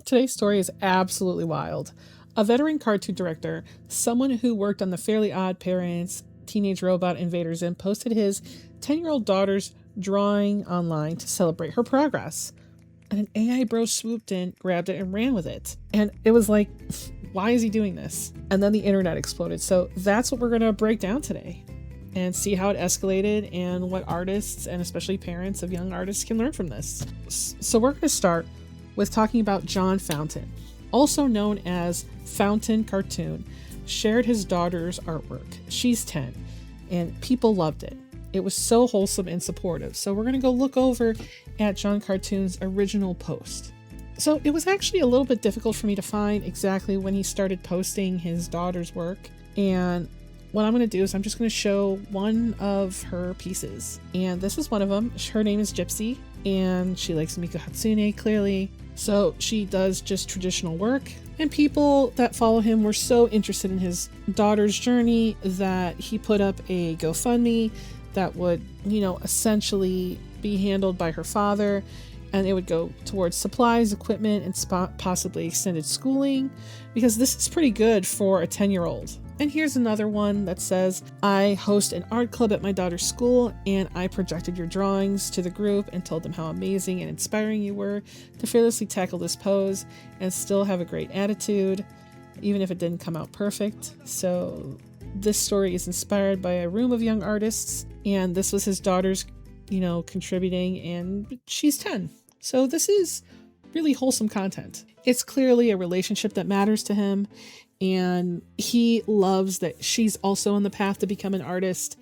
Today's story is absolutely wild. A veteran cartoon director, someone who worked on the Fairly Odd Parents, Teenage Robot, Invader Zim, posted his 10-year-old daughter's drawing online to celebrate her progress. And an AI bro swooped in, grabbed it, and ran with it. And it was like, why is he doing this? And then the internet exploded. So that's what we're going to break down today and see how it escalated and what artists and especially parents of young artists can learn from this. So we're going to start with talking about John Fountain, also known as Fountain Cartoon, shared his daughter's artwork. She's 10, and people loved it. It was so wholesome and supportive. So we're going to go look over at John Cartoon's original post. So it was actually a little bit difficult for me to find exactly when he started posting his daughter's work. And what I'm going to do is I'm just going to show one of her pieces. And this is one of them. Her name is Gypsy, and she likes Miku Hatsune, clearly. So she does just traditional work, and people that follow him were so interested in his daughter's journey that he put up a GoFundMe that would, essentially be handled by her father, and it would go towards supplies, equipment, and possibly extended schooling, because this is pretty good for a 10-year-old. And here's another one that says, I host an art club at my daughter's school, and I projected your drawings to the group and told them how amazing and inspiring you were to fearlessly tackle this pose and still have a great attitude, even if it didn't come out perfect. So this story is inspired by a room of young artists, and this was his daughter's, contributing, and she's 10. So this is really wholesome content. It's clearly a relationship that matters to him, and he loves that she's also on the path to become an artist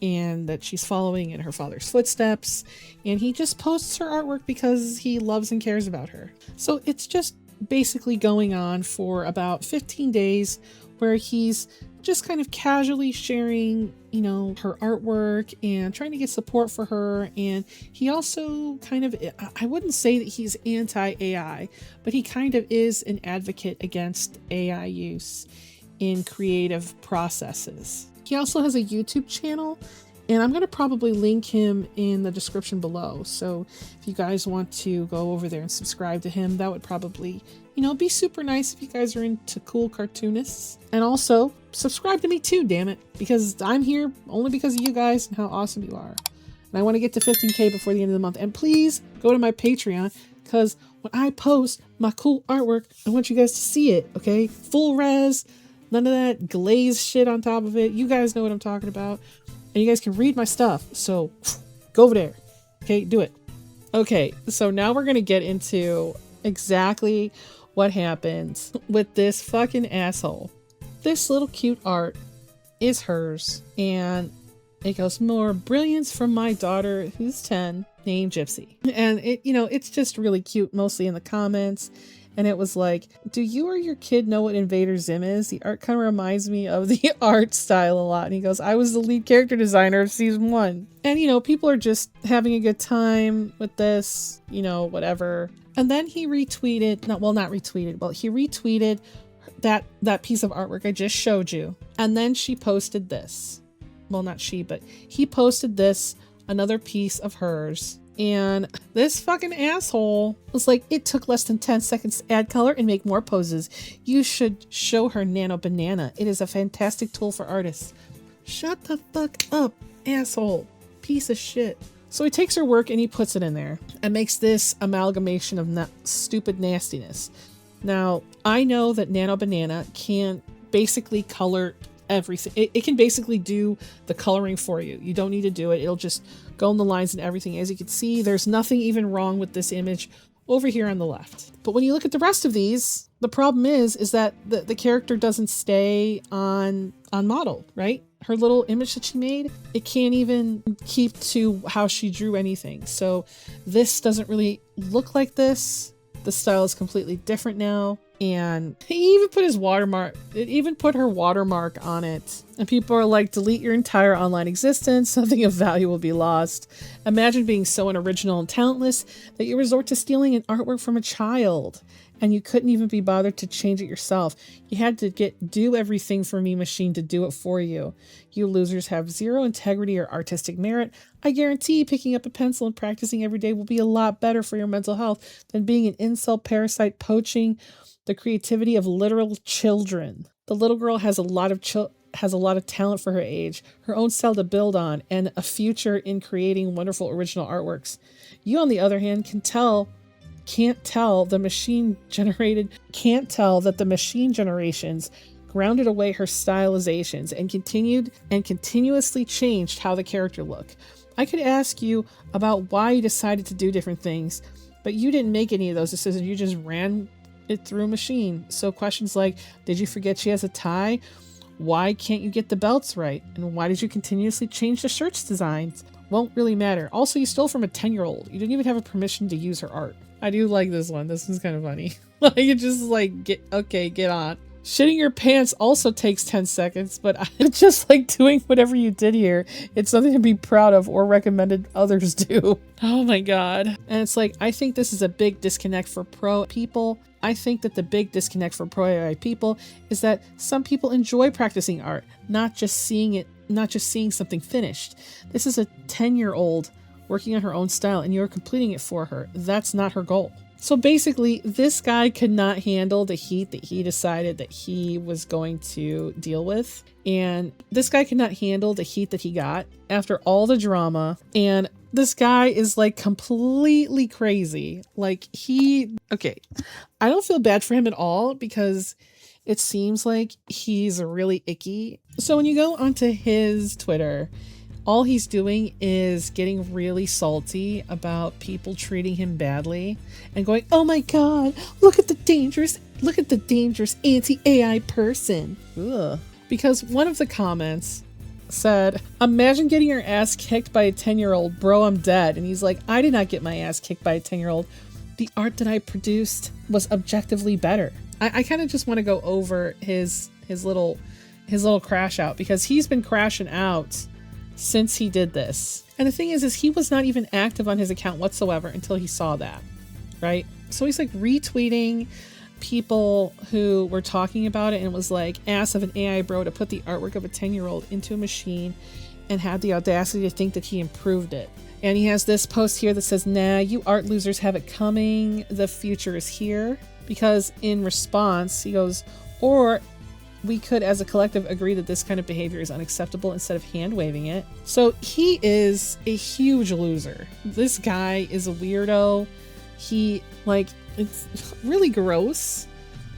and that she's following in her father's footsteps, and he just posts her artwork because he loves and cares about her. So it's just basically going on for about 15 days where he's just kind of casually sharing, her artwork and trying to get support for her. And he also I wouldn't say that he's anti-AI, but he kind of is an advocate against AI use in creative processes. He also has a YouTube channel, and I'm going to probably link him in the description below. So if you guys want to go over there and subscribe to him, that would probably, be super nice if you guys are into cool cartoonists. And also subscribe to me too, damn it, because I'm here only because of you guys and how awesome you are. And I want to get to 15K before the end of the month. And please go to my Patreon, because when I post my cool artwork, I want you guys to see it, okay? Full res, none of that glaze shit on top of it. You guys know what I'm talking about. And you guys can read my stuff. So go over there. Okay, do it. Okay, so now we're going to get into exactly what happens with this fucking asshole. This little cute art is hers, and it goes, more brilliance from my daughter who's 10, named Gypsy. And it's just really cute, mostly in the comments. And it was like, do you or your kid know what Invader Zim is? The art kind of reminds me of the art style a lot. And he goes, I was the lead character designer of season 1. And, people are just having a good time with this, whatever. And then he retweeted, he retweeted that piece of artwork I just showed you. And then she posted this. Well, not she, but he posted this, another piece of hers. And this fucking asshole was like, it took less than 10 seconds to add color and make more poses. You should show her Nano Banana. It is a fantastic tool for artists. Shut the fuck up, asshole. Piece of shit. So he takes her work and he puts it in there and makes this amalgamation of stupid nastiness. Now, I know that Nano Banana can basically color everything. It can basically do the coloring for you. You don't need to do it. It'll just go in the lines and everything. As you can see, there's nothing even wrong with this image over here on the left. But when you look at the rest of these, the problem is that the character doesn't stay on model, right? Her little image that she made, it can't even keep to how she drew anything. So this doesn't really look like this. The style is completely different now. And he even put his watermark, it even put her watermark on it. And people are like, delete your entire online existence. Something of value will be lost. Imagine being so unoriginal and talentless that you resort to stealing an artwork from a child. and you couldn't even be bothered to change it yourself. You had to do everything for Me Machine to do it for you. You losers have zero integrity or artistic merit. I guarantee picking up a pencil and practicing every day will be a lot better for your mental health than being an incel parasite poaching the creativity of literal children. The little girl has a lot of talent for her age, her own style to build on, and a future in creating wonderful original artworks. You, on the other hand, can't tell that the machine generations grounded away her stylizations and continuously changed how the character looked. I could ask you about why you decided to do different things, but you didn't make any of those decisions. You just ran it through a machine. So questions like, did you forget she has a tie? Why can't you get the belts right? And why did you continuously change the shirts designs? Won't really matter. Also, you stole from a 10-year-old. You didn't even have a permission to use her art. I do like this one. This is kind of funny. You just like, get on. Shitting your pants also takes 10 seconds, but I just like doing whatever you did here. It's something to be proud of or recommended others do. Oh my God. And it's like, I think this is a big disconnect for pro people. I think that the big disconnect for pro AI people is that some people enjoy practicing art, not just seeing something finished. This is a 10-year-old working on her own style and you're completing it for her. That's not her goal. So basically, this guy could not handle the heat that he decided that he was going to deal with. And this guy could not handle the heat that he got after all the drama. And this guy is like completely crazy. Okay, I don't feel bad for him at all because it seems like he's really icky. So when you go onto his Twitter, all he's doing is getting really salty about people treating him badly and going, oh my God, look at the dangerous anti-AI person. Ugh. Because one of the comments said, imagine getting your ass kicked by a 10-year-old, bro, I'm dead. And he's like, I did not get my ass kicked by a 10-year-old. The art that I produced was objectively better. I kind of just want to go over his little crash out because he's been crashing out since he did this. And the thing is he was not even active on his account whatsoever until he saw that, right? So he's like retweeting people who were talking about it and it was like, ass of an AI bro to put the artwork of a 10-year-old into a machine and had the audacity to think that he improved it. And he has this post here that says, nah, you art losers have it coming. The future is here. Because in response, he goes, or we could as a collective agree that this kind of behavior is unacceptable instead of hand waving it. So he is a huge loser. This guy is a weirdo. It's really gross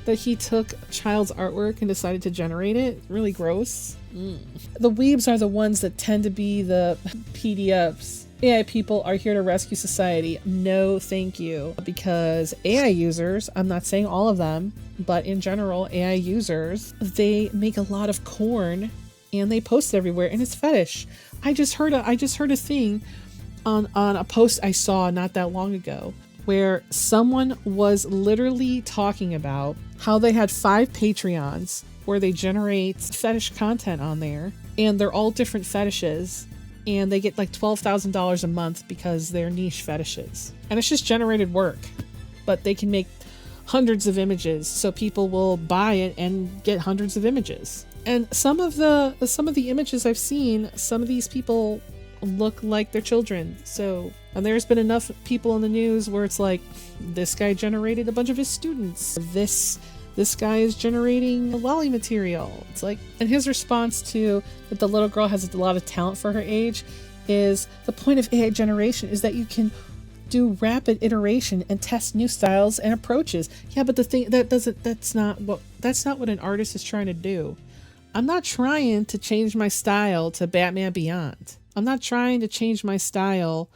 that he took a child's artwork and decided to generate it. Really gross. The weebs are the ones that tend to be the PDFs. AI people are here to rescue society. No, thank you. Because AI users, I'm not saying all of them, but in general, AI users, they make a lot of corn and they post it everywhere and it's fetish. I just heard a thing on a post I saw not that long ago where someone was literally talking about how they had 5 Patreons where they generate fetish content on there and they're all different fetishes. And they get like $12,000 a month because they're niche fetishes. And it's just generated work. But they can make hundreds of images, so people will buy it and get hundreds of images. And some of the images I've seen, some of these people look like they're children. And there's been enough people in the news where it's like, this guy generated a bunch of his students. This guy is generating lolly material. It's like, and his response to that the little girl has a lot of talent for her age is the point of AI generation is that you can do rapid iteration and test new styles and approaches. Yeah, but the thing that's not what an artist is trying to do. I'm not trying to change my style to Batman Beyond. I'm not trying to change my style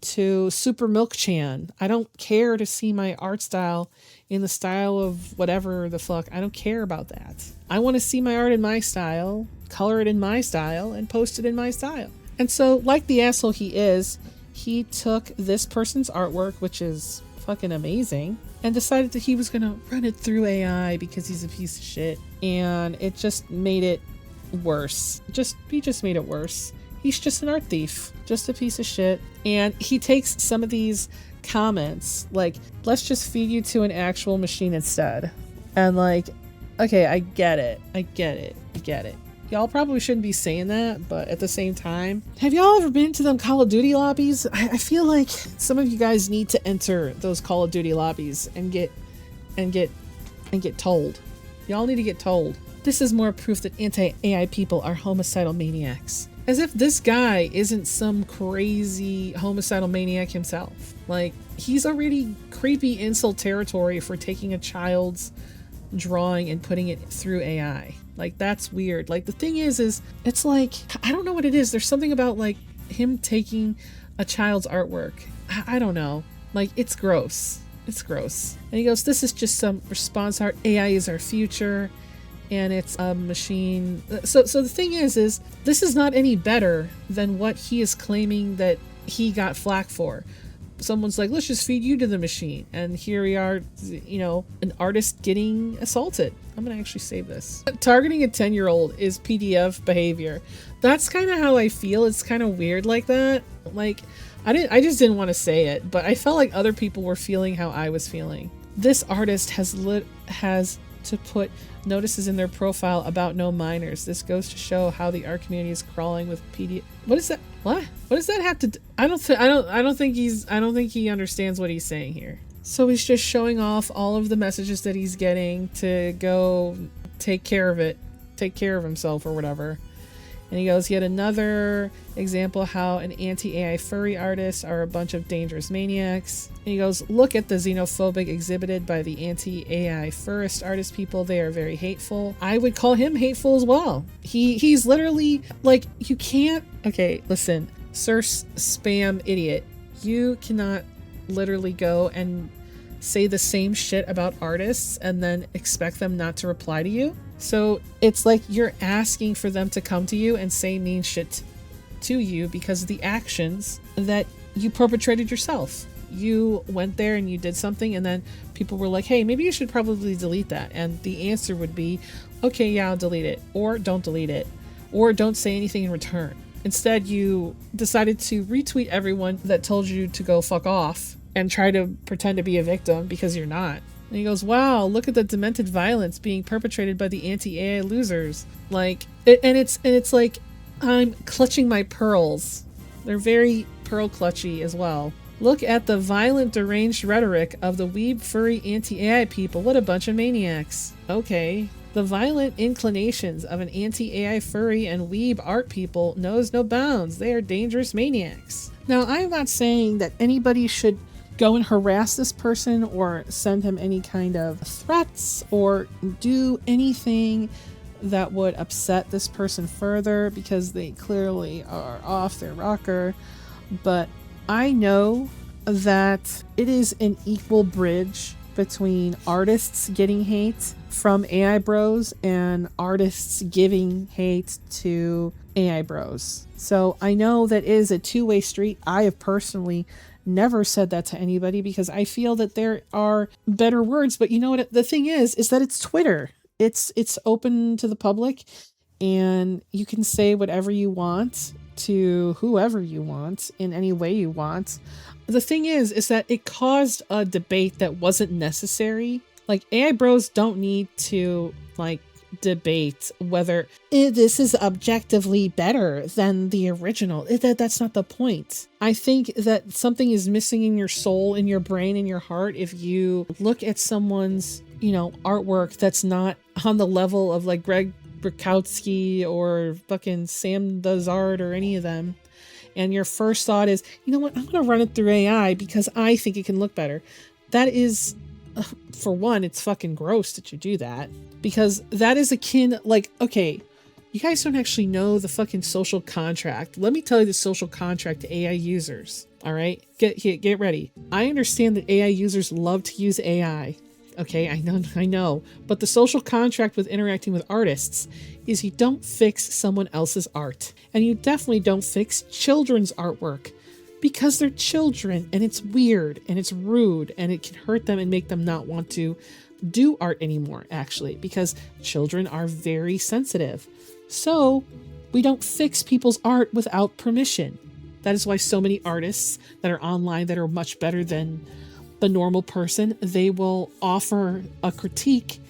to Super Milk Chan. I don't care to see my art style in the style of whatever the fuck. I don't care about that. I want to see my art in my style, color it in my style, and post it in my style. And so, like the asshole he is, he took this person's artwork, which is fucking amazing, and decided that he was gonna run it through AI because he's a piece of shit. And it just made it worse. He just made it worse. He's just an art thief, just a piece of shit. And he takes some of these comments like, let's just feed you to an actual machine instead. And like, okay, I get it. Y'all probably shouldn't be saying that, but at the same time, have y'all ever been to them Call of Duty lobbies? I feel like some of you guys need to enter those Call of Duty lobbies and get told. Y'all need to get told. This is more proof that anti-AI people are homicidal maniacs. As if this guy isn't some crazy homicidal maniac himself. Like, he's already creepy insult territory for taking a child's drawing and putting it through AI. Like, that's weird. Like, the thing is it's like, I don't know what it is. There's something about like him taking a child's artwork. I don't know. Like, it's gross. It's gross. And he goes, this is just some response art. AI is our future. And it's a machine. So the thing is this is not any better than what he is claiming that he got flack for. Someone's like, let's just feed you to the machine. And here we are, you know, an artist getting assaulted. I'm going to actually save this. Targeting a 10-year-old is PDF behavior. That's kind of how I feel. It's kind of weird like that. Like, I just didn't want to say it, but I felt like other people were feeling how I was feeling. This artist has to put notices in their profile about no minors. This goes to show how the art community is crawling with PDF. What is that? What does that have to do? I don't think he understands what he's saying here. So he's just showing off all of the messages that he's getting to go take care of himself or whatever. And he goes, yet another example how an anti-AI furry artists are a bunch of dangerous maniacs. And he goes, look at the xenophobic exhibited by the anti-AI furrist artist people. They are very hateful. I would call him hateful as well. He's literally like, you can't, okay, listen, sir spam idiot. You cannot literally go and say the same shit about artists and then expect them not to reply to you. So it's like you're asking for them to come to you and say mean shit to you because of the actions that you perpetrated yourself. You went there and you did something and then people were like, hey, maybe you should probably delete that. And the answer would be, okay, yeah, I'll delete it. Or don't delete it. Or don't say anything in return. Instead, you decided to retweet everyone that told you to go fuck off and try to pretend to be a victim because you're not. And he goes, wow, look at the demented violence being perpetrated by the anti-AI losers. Like, it's like, I'm clutching my pearls. They're very pearl clutchy as well. Look at the violent, deranged rhetoric of the weeb furry anti-AI people. What a bunch of maniacs. Okay. The violent inclinations of an anti-AI furry and weeb art people knows no bounds. They are dangerous maniacs. Now, I'm not saying that anybody should go and harass this person or send him any kind of threats or do anything that would upset this person further because they clearly are off their rocker. But I know that it is an equal bridge between artists getting hate from AI bros and artists giving hate to AI bros. So I know that it is a two-way street. I have personally never said that to anybody because I feel that there are better words. But you know what? The thing is that it's Twitter. It's open to the public and you can say whatever you want to whoever you want in any way you want. The thing is that it caused a debate that wasn't necessary. Like, AI bros don't need to like debate whether this is objectively better than the original. That's not the point. I think that something is missing in your soul, in your brain, in your heart if you look at someone's, you know, artwork that's not on the level of like Greg Bukowski or fucking Sam Does Art or any of them. And your first thought is, you know what, I'm going to run it through AI because I think it can look better. That is, for one, it's fucking gross that you do that. Because that is akin, like, okay, you guys don't actually know the fucking social contract. Let me tell you the social contract to AI users. All right, get ready. I understand that AI users love to use AI. Okay, I know. But the social contract with interacting with artists is you don't fix someone else's art. And you definitely don't fix children's artwork. Because they're children and it's weird and it's rude and it can hurt them and make them not want to do art anymore, actually, because children are very sensitive. So we don't fix people's art without permission. That is why so many artists that are online that are much better than the normal person, they will offer a critique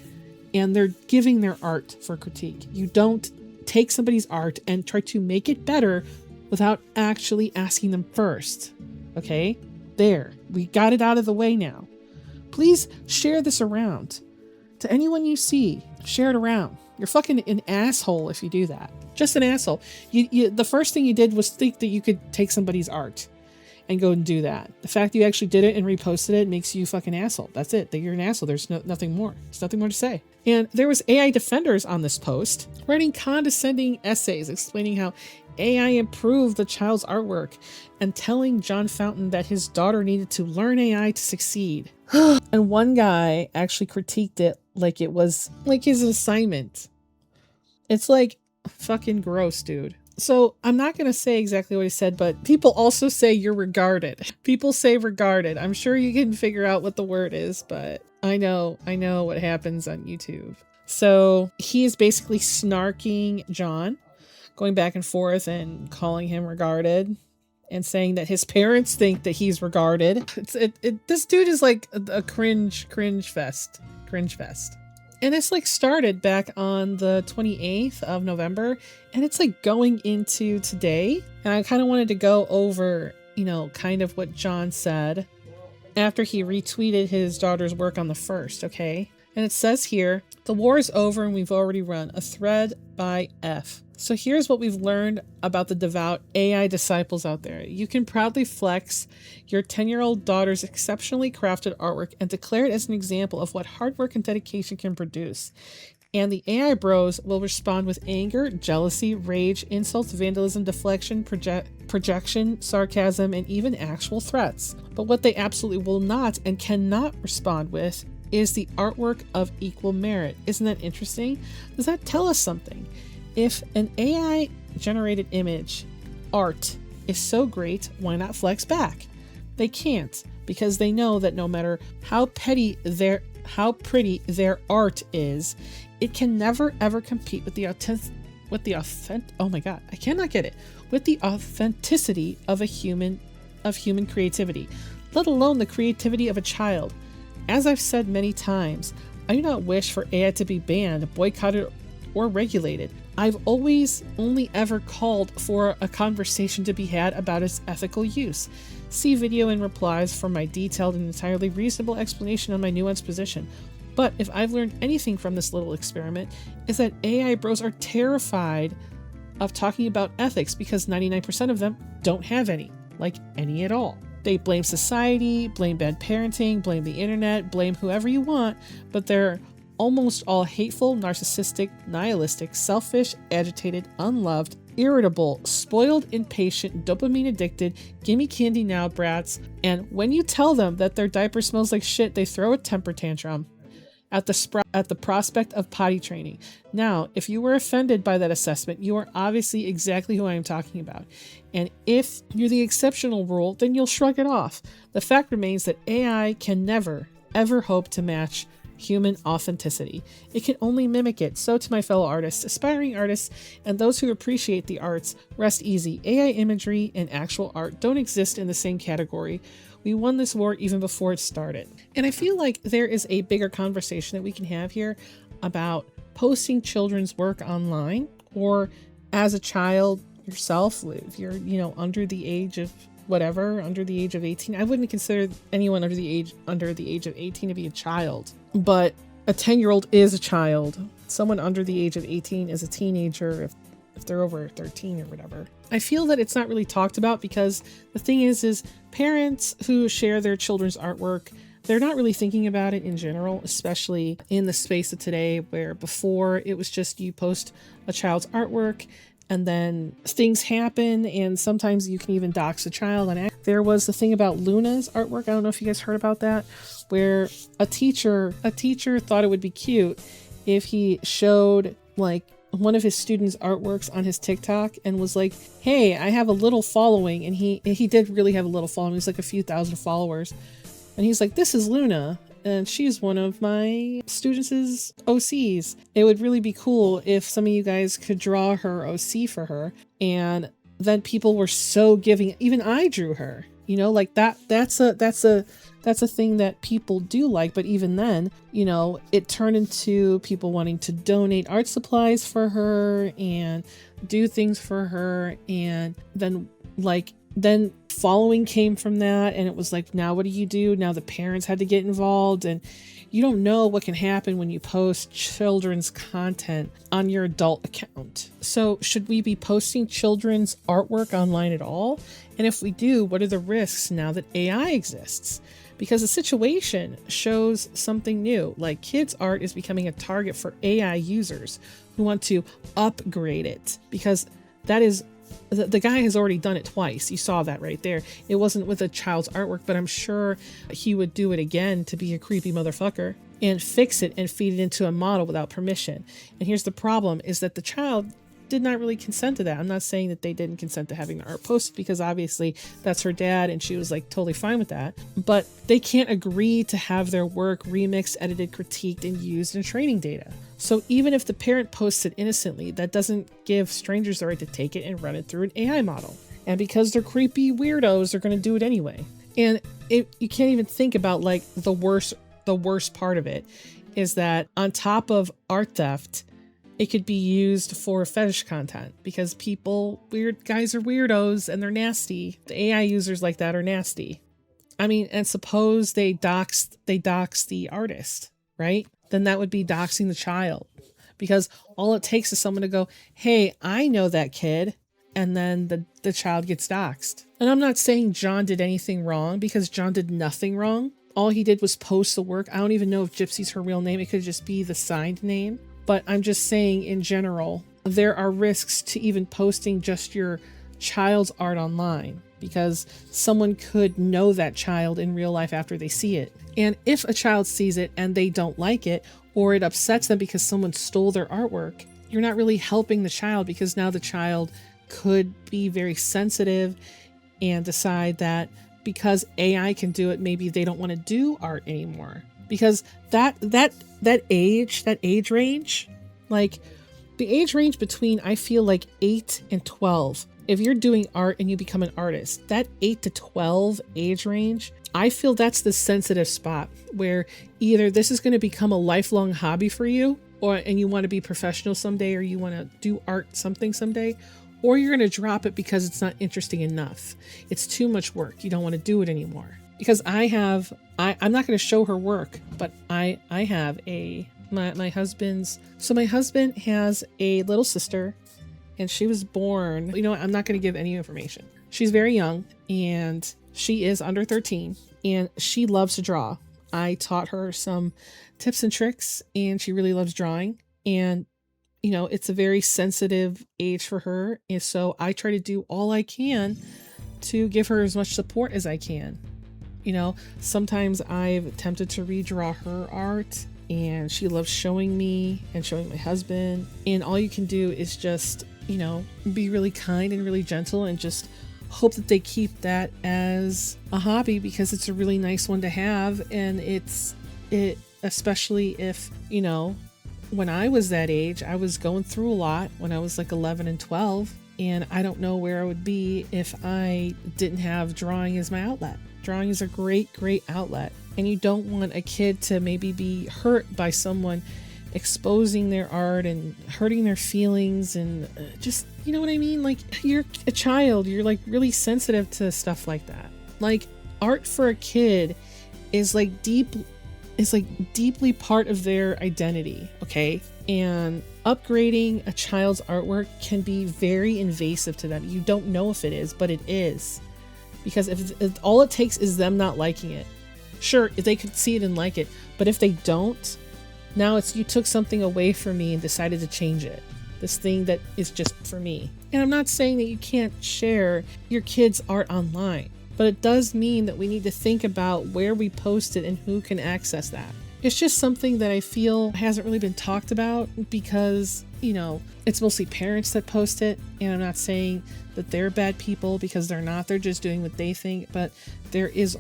and they're giving their art for critique. You don't take somebody's art and try to make it better without actually asking them first. Okay? There. We got it out of the way now. Please share this around. To anyone you see, share it around. You're fucking an asshole if you do that. Just an asshole. The first thing you did was think that you could take somebody's art and go and do that. The fact that you actually did it and reposted it makes you a fucking asshole. That's it. That you're an asshole. There's nothing more. There's nothing more to say. And there was AI defenders on this post writing condescending essays explaining how AI improved the child's artwork and telling John Fountain that his daughter needed to learn AI to succeed. And one guy actually critiqued it like it was like his assignment. It's like fucking gross, dude. So I'm not going to say exactly what he said, but people also say you're regarded. People say regarded. I'm sure you can figure out what the word is, but I know what happens on YouTube. So he is basically snarking John, going back and forth and calling him regarded and saying that his parents think that he's regarded. This dude is like a cringe fest. And it's like started back on the 28th of November and it's like going into today. And I kind of wanted to go over, kind of what John said after he retweeted his daughter's work on the 1st, okay? And it says here, the war is over and we've already run. A thread by F. So here's what we've learned about the devout AI disciples out there. You can proudly flex your 10-year-old daughter's exceptionally crafted artwork and declare it as an example of what hard work and dedication can produce. And the AI bros will respond with anger, jealousy, rage, insults, vandalism, deflection, projection, sarcasm, and even actual threats. But what they absolutely will not and cannot respond with is the artwork of equal merit. Isn't that interesting? Does that tell us something? If an AI generated image, art, is so great, why not flex back? They can't, because they know that no matter how pretty their art is, it can never ever compete with the authenticity of human creativity, let alone the creativity of a child. As I've said many times, I do not wish for AI to be banned, boycotted, or regulated. I've always only ever called for a conversation to be had about its ethical use. See video and replies for my detailed and entirely reasonable explanation on my nuanced position. But if I've learned anything from this little experiment, is that AI bros are terrified of talking about ethics because 99% of them don't have any, like any at all. They blame society, blame bad parenting, blame the internet, blame whoever you want, but they're almost all hateful, narcissistic, nihilistic, selfish, agitated, unloved, irritable, spoiled, impatient, dopamine addicted, gimme candy now brats, and when you tell them that their diaper smells like shit, they throw a temper tantrum at the prospect of potty training. Now, if you were offended by that assessment, you are obviously exactly who I am talking about. And if you're the exceptional rule, then you'll shrug it off. The fact remains that AI can never, ever hope to match human authenticity. It can only mimic it. So to my fellow artists, aspiring artists, and those who appreciate the arts, rest easy. AI imagery and actual art don't exist in the same category. We won this war even before it started. And I feel like there is a bigger conversation that we can have here about posting children's work online, or as a child yourself, if you're, under the age of whatever, under the age of 18. I wouldn't consider anyone under the age of 18 to be a child, but a 10-year-old is a child. Someone under the age of 18 is a teenager if they're over 13 or whatever. I feel that it's not really talked about because the thing is parents who share their children's artwork, they're not really thinking about it in general, especially in the space of today, where before it was just you post a child's artwork and then things happen, and sometimes you can even dox a child. And there was the thing about Luna's artwork. I don't know if you guys heard about that, where a teacher thought it would be cute if he showed like one of his students' artworks on his TikTok and was like, hey, I have a little following. And he did really have a little following. He's like a few thousand followers. And he's like, this is Luna, and she's one of my students' OCs. It would really be cool if some of you guys could draw her OC for her and then people were so giving. Even I drew her, like that's a thing that people do like. But even then, it turned into people wanting to donate art supplies for her and do things for her. And then following came from that. And it was like, now what do you do? Now the parents had to get involved, and you don't know what can happen when you post children's content on your adult account. So should we be posting children's artwork online at all? And if we do, what are the risks now that AI exists? Because the situation shows something new, like kids' art is becoming a target for AI users who want to upgrade it, because that is, the guy has already done it twice. You saw that right there. It wasn't with a child's artwork, but I'm sure he would do it again to be a creepy motherfucker and fix it and feed it into a model without permission. And here's the problem, is that the child did not really consent to that. I'm not saying that they didn't consent to having the art posted, because obviously that's her dad and she was like totally fine with that. But they can't agree to have their work remixed, edited, critiqued, and used in training data. So even if the parent posts it innocently, that doesn't give strangers the right to take it and run it through an AI model. And because they're creepy weirdos, they're going to do it anyway. And you can't even think about like the worst part of it is that on top of art theft, it could be used for fetish content, because weird guys are weirdos and they're nasty. The AI users like that are nasty. I mean, and suppose they dox the artist, right? Then that would be doxing the child, because all it takes is someone to go, hey, I know that kid. And then the child gets doxed. And I'm not saying John did anything wrong, because John did nothing wrong. All he did was post the work. I don't even know if Gypsy's her real name. It could just be the signed name. But I'm just saying, in general, there are risks to even posting just your child's art online, because someone could know that child in real life after they see it. And if a child sees it and they don't like it, or it upsets them because someone stole their artwork, you're not really helping the child, because now the child could be very sensitive and decide that because AI can do it, maybe they don't want to do art anymore. Because that age range, like the age range between, I feel like 8 and 12, if you're doing art and you become an artist, that 8 to 12 age range, I feel that's the sensitive spot where either this is going to become a lifelong hobby for you, and you want to be professional someday, or you want to do art something someday, or you're going to drop it because it's not interesting enough. It's too much work. You don't want to do it anymore. Because I'm not going to show her work, but I have my husband has a little sister, and she was born, I'm not going to give any information. She's very young, and she is under 13, and she loves to draw. I taught her some tips and tricks, and she really loves drawing. And, it's a very sensitive age for her. And so I try to do all I can to give her as much support as I can. Sometimes I've attempted to redraw her art, and she loves showing me and showing my husband. And all you can do is just, be really kind and really gentle, and just hope that they keep that as a hobby, because it's a really nice one to have. And especially if, when I was that age, I was going through a lot when I was like 11 and 12, and I don't know where I would be if I didn't have drawing as my outlet. Drawing is a great, great outlet, and you don't want a kid to maybe be hurt by someone exposing their art and hurting their feelings, and just, you know what I mean? Like, you're a child, you're like really sensitive to stuff like that. Like, art for a kid is like deeply part of their identity, okay? And upgrading a child's artwork can be very invasive to them. You don't know if it is, but it is. Because if all it takes is them not liking it, sure, if they could see it and like it, but if they don't, now it's you took something away from me and decided to change it. This thing that is just for me. And I'm not saying that you can't share your kids' art online, but it does mean that we need to think about where we post it and who can access that. It's just something that I feel hasn't really been talked about, because, it's mostly parents that post it. And I'm not saying that they're bad people, because they're not. They're just doing what they think. But there is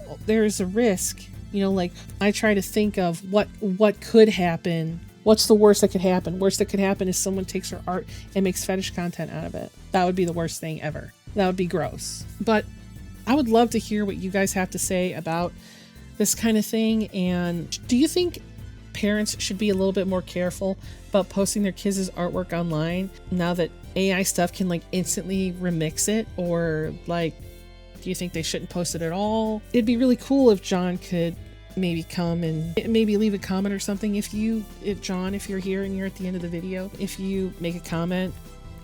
a risk, like I try to think of what could happen. What's the worst that could happen? Worst that could happen is someone takes her art and makes fetish content out of it. That would be the worst thing ever. That would be gross. But I would love to hear what you guys have to say about this kind of thing. And do you think parents should be a little bit more careful about posting their kids' artwork online now that AI stuff can like instantly remix it? Or like, do you think they shouldn't post it at all? It'd be really cool if John could maybe come and maybe leave a comment or something. If John, if you're here and you're at the end of the video, if you make a comment,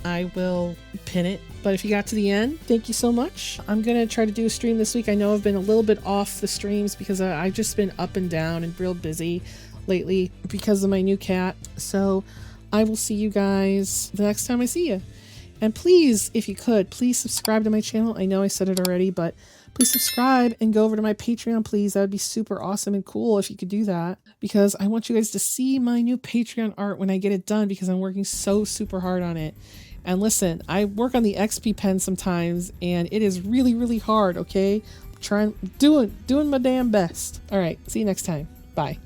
I will pin it. But if you got to the end, thank you so much. I'm gonna try to do a stream this week. I know I've been a little bit off the streams because I've just been up and down and real busy lately because of my new cat. So I will see you guys the next time I see you. And please, if you could, please subscribe to my channel. I know I said it already, but please subscribe and go over to my Patreon, please. That would be super awesome and cool if you could do that, because I want you guys to see my new Patreon art when I get it done, because I'm working so super hard on it. And listen, I work on the XP pen sometimes and it is really, really hard, okay? I'm doing my damn best. All right, see you next time. Bye.